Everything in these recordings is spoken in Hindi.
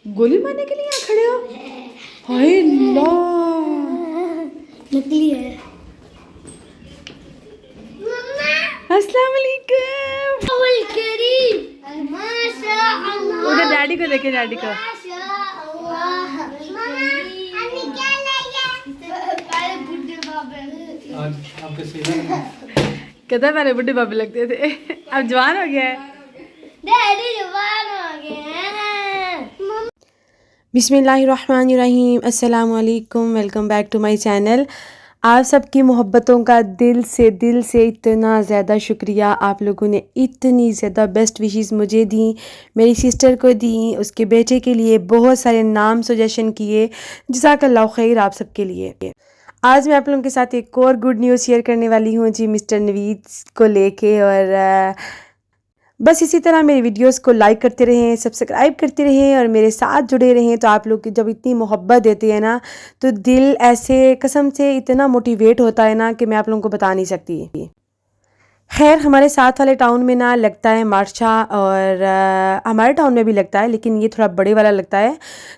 गोली मारने के लिए यहाँ खड़े हो? हाय अल्लाह, नकली है। अस्सलाम वालेकुम। उधर डैडी को देखे, डैडी को। कहता पहले बुढ़े बाबे लगते थे, अब जवान हो गया है। डैडी जवान हो गए हैं। बिस्मिल्लाहिर्रहमानिर्रहीम, अस्सलाम वालेकुम, welcome back to my channel. आप सबकी मोहब्बतों का दिल से इतना ज़्यादा शुक्रिया। आप लोगों ने इतनी ज़्यादा बेस्ट विशेस मुझे दी, मेरी सिस्टर को दी, उसके बेटे के लिए बहुत सारे नाम सजेशन किए। जज़ाकल्लाह खैर आप सबके लिए। आज मैं आप लोगों के साथ एक और गुड न्यूज़ शेयर करने वाली हूँ जी, मिस्टर नवीद को लेके। और बस इसी तरह मेरी वीडियोस को लाइक करते रहें, सब्सक्राइब करते रहें और मेरे साथ जुड़े रहें। तो आप लोग जब इतनी मोहब्बत देते हैं ना, तो दिल ऐसे कसम से इतना मोटिवेट होता है ना कि मैं आप लोगों को बता नहीं सकती। खैर, हमारे साथ वाले टाउन में ना लगता है मार्चा, और हमारे टाउन में भी लगता है, लेकिन ये थोड़ा बड़े वाला लगता है।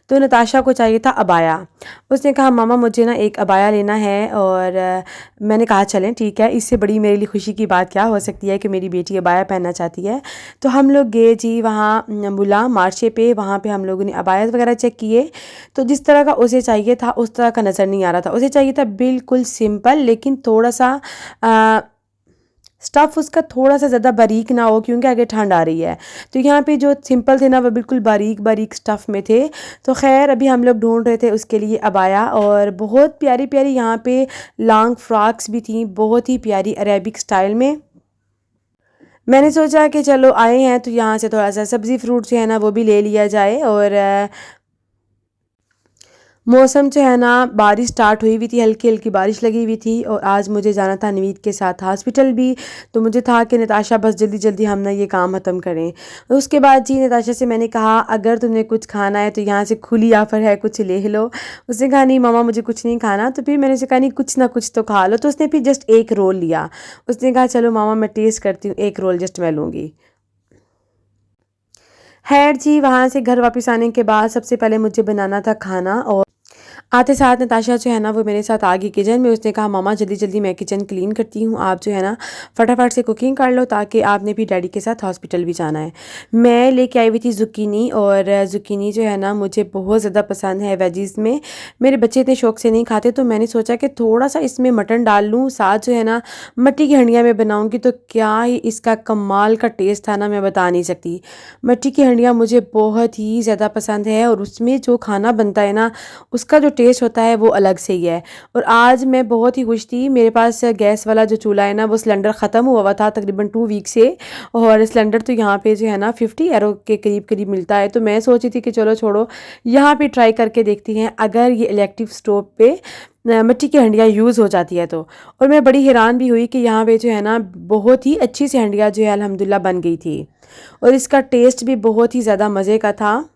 तो नताशा को चाहिए था अबाया। उसने कहा मामा मुझे ना एक अबाया लेना है। और मैंने कहा चलें ठीक है, इससे बड़ी मेरे लिए खुशी की बात क्या हो सकती है कि मेरी बेटी अबाया पहनना चाहती है। तो हम लोग गए जी वहाँ बुला मार्चे पे। वहाँ पे हम लोगों ने अबाया वगैरह चेक किए। तो जिस तरह का उसे चाहिए था उस तरह का नज़र नहीं आ रहा था। उसे चाहिए था बिल्कुल सिंपल, लेकिन थोड़ा सा स्टफ़ उसका थोड़ा सा ज़्यादा बारीक ना हो, क्योंकि आगे ठंड आ रही है। तो यहाँ पे जो सिंपल थे ना वो बिल्कुल बारीक बारीक स्टफ़ में थे। तो खैर अभी हम लोग ढूंढ रहे थे उसके लिए अबाया। और बहुत प्यारी प्यारी यहाँ पे लॉन्ग फ्रॉक्स भी थी, बहुत ही प्यारी अरेबिक स्टाइल में। मैंने सोचा कि चलो आए हैं तो यहाँ से थोड़ा सा सब्ज़ी फ्रूट जो है ना वो भी ले लिया जाए। और मौसम जो है ना, बारिश स्टार्ट हुई हुई थी, हल्की हल्की बारिश लगी हुई थी। और आज मुझे जाना था नवीद के साथ हॉस्पिटल भी। तो मुझे था कि नताशा बस जल्दी जल्दी हम ना ये काम ख़त्म करें। उसके बाद जी नताशा से मैंने कहा अगर तुमने कुछ खाना है तो यहाँ से खुली ऑफ़र है, कुछ ले लो। उसने कहा नहीं मामा मुझे कुछ नहीं खाना। तो फिर मैंने उसे कहा नहीं कुछ ना कुछ तो खा लो। तो उसने फिर जस्ट एक रोल लिया। उसने कहा चलो मामा मैं टेस्ट करती हूँ, एक रोल जस्ट मैं लूँगी। खैर जी वहाँ से घर वापस आने के बाद सबसे पहले मुझे बनाना था खाना। और आते साथ नताशा जो है ना वो मेरे साथ आ गई किचन में। उसने कहा मामा जल्दी जल्दी मैं किचन क्लीन करती हूँ, आप जो है ना फटाफट से कुकिंग कर लो, ताकि आपने भी डैडी के साथ हॉस्पिटल भी जाना है। मैं लेके आई हुई थी ज़ुकीनी। और ज़ुकीनी जो है ना मुझे बहुत ज़्यादा पसंद है वेजीज़ में। मेरे बच्चे इतने शौक से नहीं खाते, तो मैंने सोचा कि थोड़ा सा इसमें मटन डाल लूँ, साथ जो है ना मट्टी की हंडिया में बनाऊँगी तो क्या ही इसका कमाल का टेस्ट था ना, मैं बता नहीं सकती। मट्टी की हंडिया मुझे बहुत ही ज़्यादा पसंद है, और उसमें जो खाना बनता है ना उसका जो टेस्ट होता है वो अलग से ही है। और आज मैं बहुत ही खुश थी, मेरे पास गैस वाला जो चूल्हा है ना वो सिलेंडर ख़त्म हुआ था तकरीबन 2 वीक से। और सिलेंडर तो यहाँ पे जो है ना 50 यूरो के करीब करीब मिलता है। तो मैं सोची थी कि चलो छोड़ो यहाँ पे ट्राई करके देखती हैं अगर ये इलेक्ट्रिक स्टोव पे मिट्टी की हंडिया यूज़ हो जाती है तो। और मैं बड़ी हैरान भी हुई कि यहाँ पे जो है ना बहुत ही अच्छी सी हंडिया जो है अल्हम्दुलिल्लाह बन गई थी। और इसका टेस्ट भी बहुत ही ज़्यादा मज़े का था।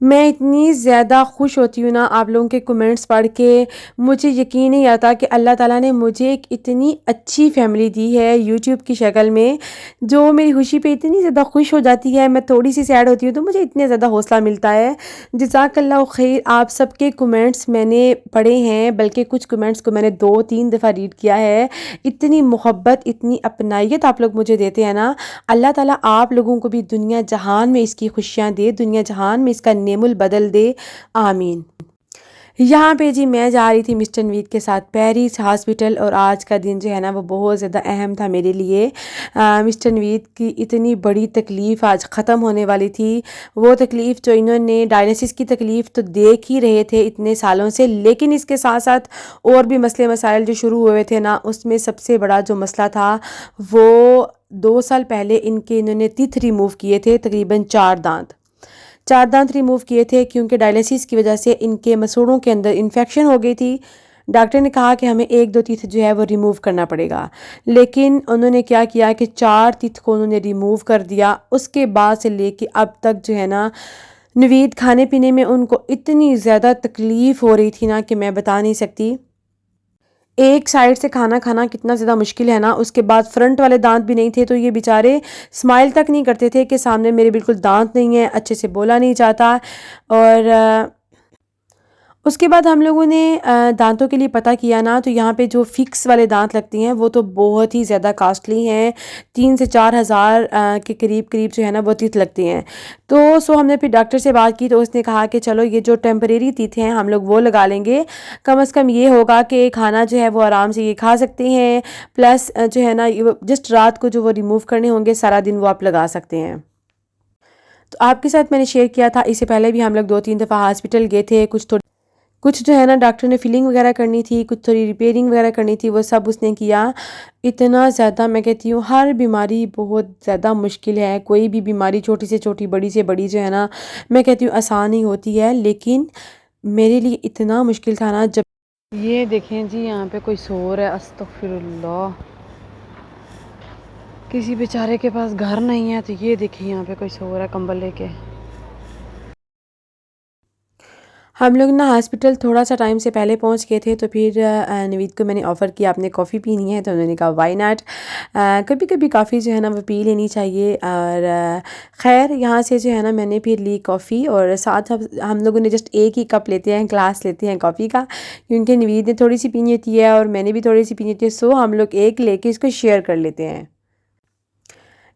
मैं इतनी ज़्यादा खुश होती हूँ ना आप लोगों के कमेंट्स पढ़ के। मुझे यकीन नहीं आता कि अल्लाह ताला ने मुझे एक इतनी अच्छी फैमिली दी है यूट्यूब की शक्ल में, जो मेरी खुशी पे इतनी ज़्यादा खुश हो जाती है। मैं थोड़ी सी सैड होती हूँ तो मुझे इतने ज़्यादा हौसला मिलता है। जज़ाकल्लाह खैर। आप सबके कमेंट्स मैंने पढ़े हैं, बल्कि कुछ कमेंट्स को मैंने 2-3 दफ़ा रीड किया है। इतनी मोहब्बत, इतनी अपनाइयत आप लोग मुझे देते हैं ना, अल्लाह ताला आप लोगों को भी दुनिया जहान में इसकी खुशियाँ दे, दुनिया जहान में इसका नेमुल बदल दे, आमीन। यहाँ पे जी मैं जा रही थी मिस्टर नवीद के साथ पेरिस हॉस्पिटल। और आज का दिन जो है ना वो बहुत ज़्यादा अहम था मेरे लिए। मिस्टर नवीद की इतनी बड़ी तकलीफ़ आज ख़त्म होने वाली थी। वो तकलीफ़ जो इन्होंने डायलिसिस की तकलीफ़ तो देख ही रहे थे इतने सालों से, लेकिन इसके साथ साथ और भी मसले मसाइल जो शुरू हुए थे ना, उसमें सबसे बड़ा जो मसला था वो 2 साल पहले इन्होंने टीथ रिमूव किए थे, तकरीबन 4 दांत रिमूव किए थे, क्योंकि डायलिसिस की वजह से इनके मसूड़ों के अंदर इन्फेक्शन हो गई थी। डॉक्टर ने कहा कि हमें 1-2 टीथ जो है वो रिमूव करना पड़ेगा, लेकिन उन्होंने क्या किया कि 4 टीथ को उन्होंने रिमूव कर दिया। उसके बाद से लेके अब तक जो है ना नवीद खाने पीने में उनको इतनी ज़्यादा तकलीफ़ हो रही थी ना कि मैं बता नहीं सकती। एक साइड से खाना खाना कितना ज़्यादा मुश्किल है ना। उसके बाद फ्रंट वाले दांत भी नहीं थे, तो ये बेचारे स्माइल तक नहीं करते थे कि सामने मेरे बिल्कुल दांत नहीं है, अच्छे से बोला नहीं जाता। और उसके बाद हम लोगों ने दांतों के लिए पता किया ना, तो यहाँ पे जो फिक्स वाले दांत लगती हैं वो तो बहुत ही ज़्यादा कास्टली हैं, 3 से 4 हज़ार के करीब करीब जो है ना वो टीथ लगती हैं। तो हमने फिर डॉक्टर से बात की, तो उसने कहा कि चलो ये जो टेम्परेरी टीथ हैं हम लोग वो लगा लेंगे, कम से कम ये होगा कि खाना जो है वो आराम से ये खा सकते हैं, प्लस जो है ना जस्ट रात को जो वो रिमूव करने होंगे सारा दिन वो आप लगा सकते हैं। तो आपके साथ मैंने शेयर किया था, इससे पहले भी हम लोग 2-3 दफ़ा हॉस्पिटल गए थे। कुछ जो है ना डॉक्टर ने फिलिंग वगैरह करनी थी, कुछ थोड़ी रिपेयरिंग वगैरह करनी थी, वो सब उसने किया। इतना ज़्यादा मैं कहती हूँ हर बीमारी बहुत ज़्यादा मुश्किल है, कोई भी बीमारी छोटी से छोटी बड़ी से बड़ी जो है ना मैं कहती हूँ आसान ही होती है, लेकिन मेरे लिए इतना मुश्किल था ना। जब ये देखें जी यहाँ पे कोई सो रहा है, अस्तगफिरुल्लाह, किसी बेचारे के पास घर नहीं है, तो ये देखिए यहाँ पे कोई सो रहा है कंबल लेके। हम लोग ना हॉस्पिटल थोड़ा सा टाइम से पहले पहुंच गए थे, तो फिर नवीद को मैंने ऑफ़र किया आपने कॉफ़ी पीनी है, तो उन्होंने कहा वाई नॉट, कभी कभी कॉफ़ी जो है ना वो पी लेनी चाहिए। और ख़ैर यहाँ से जो है ना मैंने फिर ली कॉफ़ी, और साथ हम लोगों ने जस्ट एक ही कप लेते हैं, ग्लास लेते हैं कॉफ़ी का, क्योंकि नवीद ने थोड़ी सी पीनी होती है और मैंने भी थोड़ी सी पीनी होती है, सो हम लोग एक लेके इसको शेयर कर लेते हैं।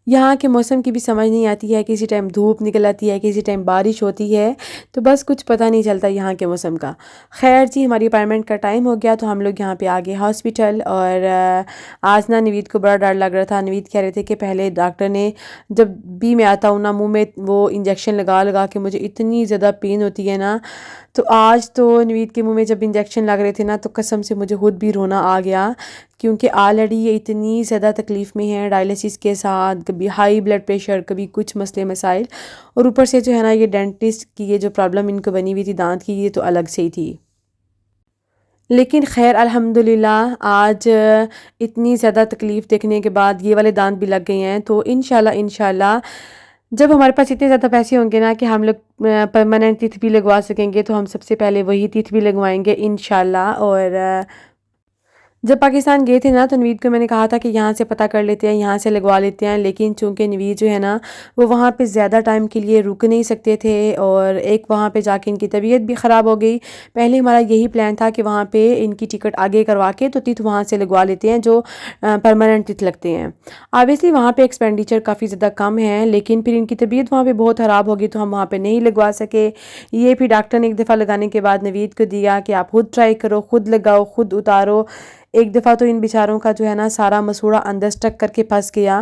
यहाँ के मौसम की भी समझ नहीं आती है, किसी टाइम धूप निकल आती है, किसी टाइम बारिश होती है, तो बस कुछ पता नहीं चलता यहाँ के मौसम का। खैर जी हमारी अपॉइंटमेंट का टाइम हो गया, तो हम लोग यहाँ पे आ गए हॉस्पिटल। और आज ना नवीद को बड़ा डर लग रहा था। नवीद कह रहे थे कि पहले डॉक्टर ने, जब भी मैं आता हूँ ना मुँह में वो इंजेक्शन लगा लगा के मुझे इतनी ज़्यादा पेन होती है ना, तो आज तो नवीद के मुँह में जब इंजेक्शन लग रहे थे ना, तो कसम से मुझे खुद भी रोना आ गया, क्योंकि ऑलरेडी ये इतनी ज़्यादा तकलीफ़ में है डायलिसिस के साथ, कभी हाई ब्लड प्रेशर, कभी कुछ मसले मसाइल, और ऊपर से जो है ना ये डेंटिस्ट की ये जो प्रॉब्लम इनको बनी हुई थी दांत की, ये तो अलग से ही थी। लेकिन खैर अल्हम्दुलिल्लाह आज इतनी ज़्यादा तकलीफ़ देखने के बाद ये वाले दांत भी लग गए हैं, तो इंशाल्लाह जब हमारे पास इतने ज़्यादा पैसे होंगे ना कि हम लोग परमानेंट टीथ भी लगवा सकेंगे, तो हम सबसे पहले वही टीथ भी लगवाएंगे इंशाल्लाह। और जब पाकिस्तान गए थे ना, तो नवीद को मैंने कहा था कि यहाँ से पता कर लेते हैं, यहाँ से लगवा लेते हैं, लेकिन चूंकि नवीद जो है ना वो वहाँ पे ज़्यादा टाइम के लिए रुक नहीं सकते थे, और एक वहाँ पे जाके इनकी तबीयत भी ख़राब हो गई। पहले हमारा यही प्लान था कि वहाँ पे इनकी टिकट आगे करवा के तो टीथ वहाँ से लगवा लेते हैं जो परमानेंट टीथ लगते हैं। ऑब्वियसली वहाँ पर एक्सपेंडिचर काफ़ी ज़्यादा कम है, लेकिन फिर इनकी तबीयत वहाँ पर बहुत ख़राब हो गई, तो हम वहाँ पर नहीं लगवा सके। ये फिर डॉक्टर ने एक दफ़ा लगाने के बाद नवीद को दिया कि आप खुद ट्राई करो, खुद लगाओ, खुद उतारो। एक दफ़ा तो इन बेचारों का जो है ना सारा मसूड़ा अंदर स्टक करके फंस गया,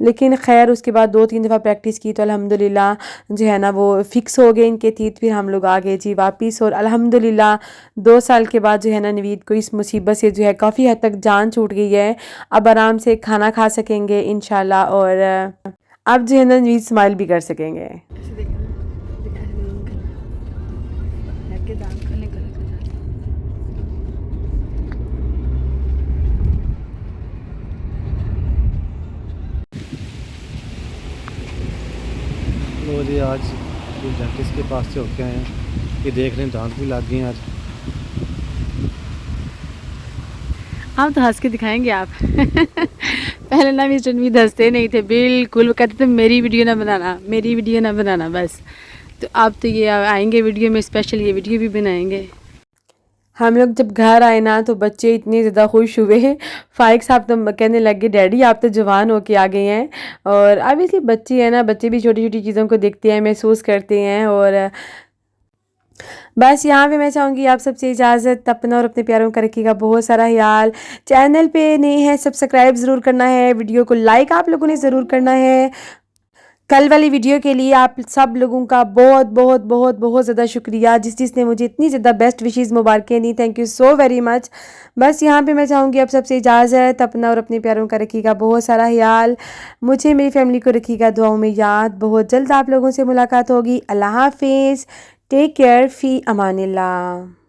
लेकिन खैर उसके बाद 2-3 दफ़ा प्रैक्टिस की तो अल्हम्दुलिल्लाह जो है ना वो फिक्स हो गए इनके टीथ। फिर हम लोग आ गए जी वापस, और अल्हम्दुलिल्लाह 2 साल के बाद जो है ना नवीद को इस मुसीबत से जो है काफ़ी हद तक जान छूट गई है। अब आराम से खाना खा सकेंगे इंशाल्लाह, और अब जो है ना नवीद स्माइल भी कर सकेंगे। तो जी आज डेंटिस्ट के पास से होके आए हैं, ये देख रहे हैं दांत भी लग गए हैं आज। आप तो हंस के दिखाएंगे आप पहले ना मिस्टर नवीद हंसते नहीं थे बिल्कुल, वो कहते थे मेरी वीडियो ना बनाना, मेरी वीडियो ना बनाना बस। तो अब तो ये आएंगे वीडियो में, स्पेशल ये वीडियो भी बनाएंगे। हम लोग जब घर आए ना तो बच्चे इतने ज़्यादा खुश हुए, फाइक साहब तो कहने लगे डैडी आप तो जवान होके आ गए हैं। और ऑब्वियसली बच्चे हैं ना, बच्चे भी छोटी छोटी चीज़ों को देखते हैं, महसूस करते हैं। और बस यहाँ पे मैं चाहूँगी आप सबसे इजाज़त, अपना और अपने प्यारों का रखिएगा बहुत सारा ख्याल। चैनल पे नए हैं सब्सक्राइब ज़रूर करना है, वीडियो को लाइक आप लोगों ने ज़रूर करना है। कल वाली वीडियो के लिए आप सब लोगों का बहुत बहुत बहुत बहुत ज़्यादा शुक्रिया, जिसने मुझे इतनी ज़्यादा बेस्ट विशेज़ मुबारकें दी, thank you so very much. बस यहाँ पे मैं चाहूँगी आप सबसे इजाज़त, अपना और अपने प्यारों का रखिएगा बहुत सारा ख्याल, मुझे मेरी फैमिली को रखिएगा दुआओं में याद। बहुत जल्द आप लोगों से मुलाकात होगी। अल्लाह हाफिज़, टेक केयर, फ़ी अमानिल्लाह।